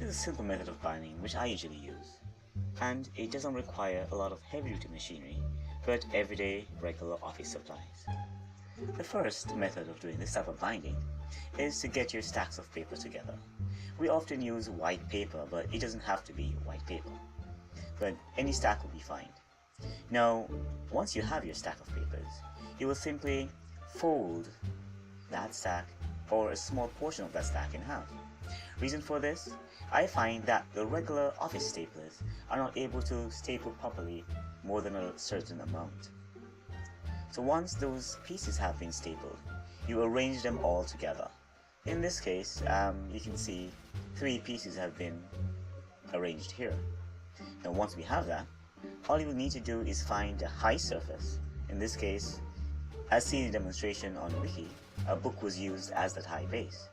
is a simple method of binding which I usually use, and it doesn't require a lot of heavy-duty machinery, but everyday regular office supplies. The first method of doing this type of binding is to get your stacks of paper together. We often use white paper, but it doesn't have to be white paper, but any stack will be fine. Now, once you have your stack of papers, you will simply fold that stack or a small portion of that stack in half. Reason for this? I find that the regular office staplers are not able to staple properly more than a certain amount. So once those pieces have been stapled, you arrange them all together. In this case, you can see 3 pieces have been arranged here. Now once we have that, all you will need to do is find a high surface. In this case, as seen in demonstration on Wiki, a book was used as that high base,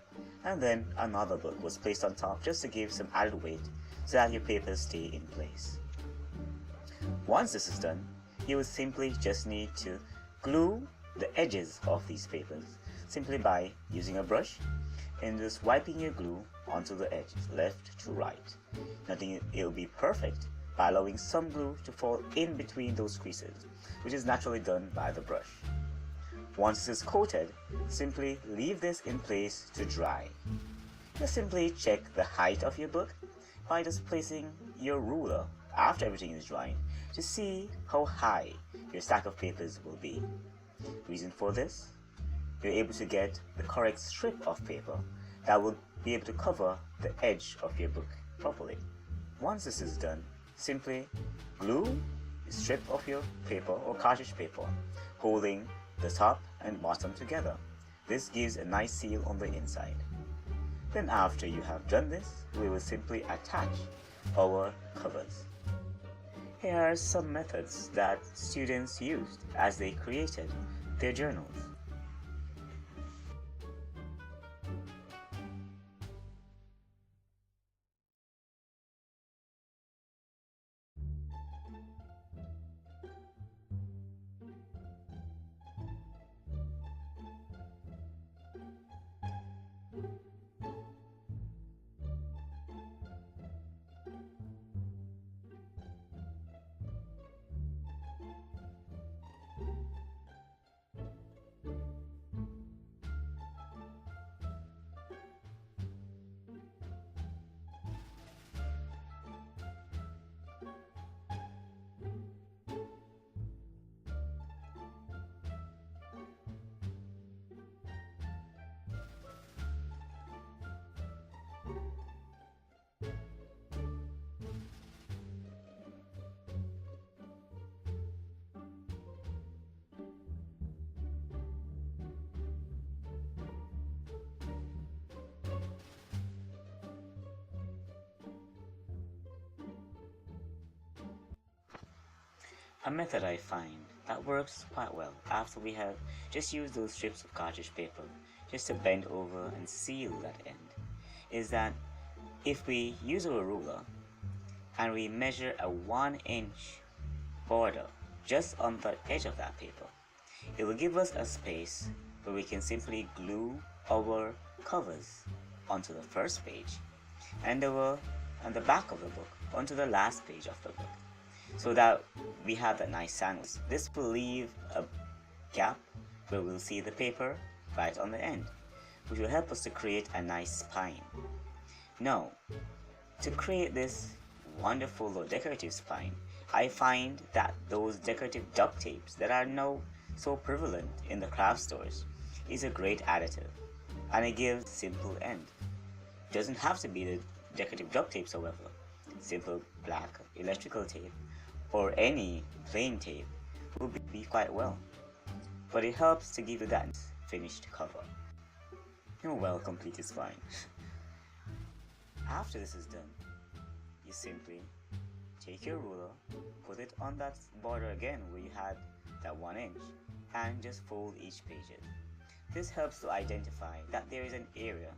and then another book was placed on top just to give some added weight so that your papers stay in place. Once this is done, you will simply just need to glue the edges of these papers simply by using a brush and just wiping your glue onto the edges, left to right. Nothing, it will be perfect by allowing some glue to fall in between those creases, which is naturally done by the brush. Once this is coated, simply leave this in place to dry. Just simply check the height of your book by just placing your ruler after everything is dried to see how high your stack of papers will be. Reason for this? You're able to get the correct strip of paper that will be able to cover the edge of your book properly. Once this is done, simply glue a strip of your paper or cartridge paper holding the top and bottom together. This gives a nice seal on the inside. Then after you have done this, we will simply attach our covers. Here are some methods that students used as they created their journals. A method I find that works quite well after we have just used those strips of cartridge paper just to bend over and seal that end is that if we use our ruler and we measure a 1-inch border just on the edge of that paper, it will give us a space where we can simply glue our covers onto the first page and the back of the book onto the last page of the book, so that we have that nice sandwich. This will leave a gap where we'll see the paper right on the end, which will help us to create a nice spine. Now, to create this wonderful or decorative spine, I find that those decorative duct tapes that are now so prevalent in the craft stores is a great additive, and it gives simple end. It doesn't have to be the decorative duct tapes, however. Simple black electrical tape or any plain tape will be quite well, but it helps to give you that finished cover. Well, complete is fine. After this is done, you simply take your ruler, put it on that border again where you had that 1 inch, and just fold each page. This helps to identify that there is an area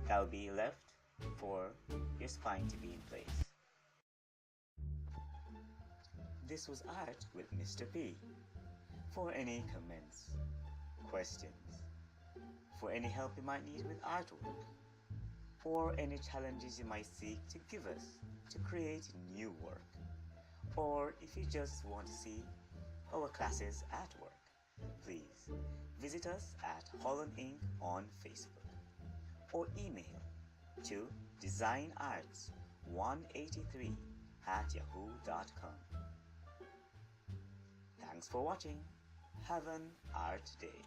that will be left for your spine to be in place. This was Art with Mr. P. For any comments, questions, for any help you might need with artwork, or any challenges you might seek to give us to create new work. Or if you just want to see our classes at work, please visit us at Holland Inc. on Facebook or email to designarts183@yahoo.com. Thanks for watching. Have an art day.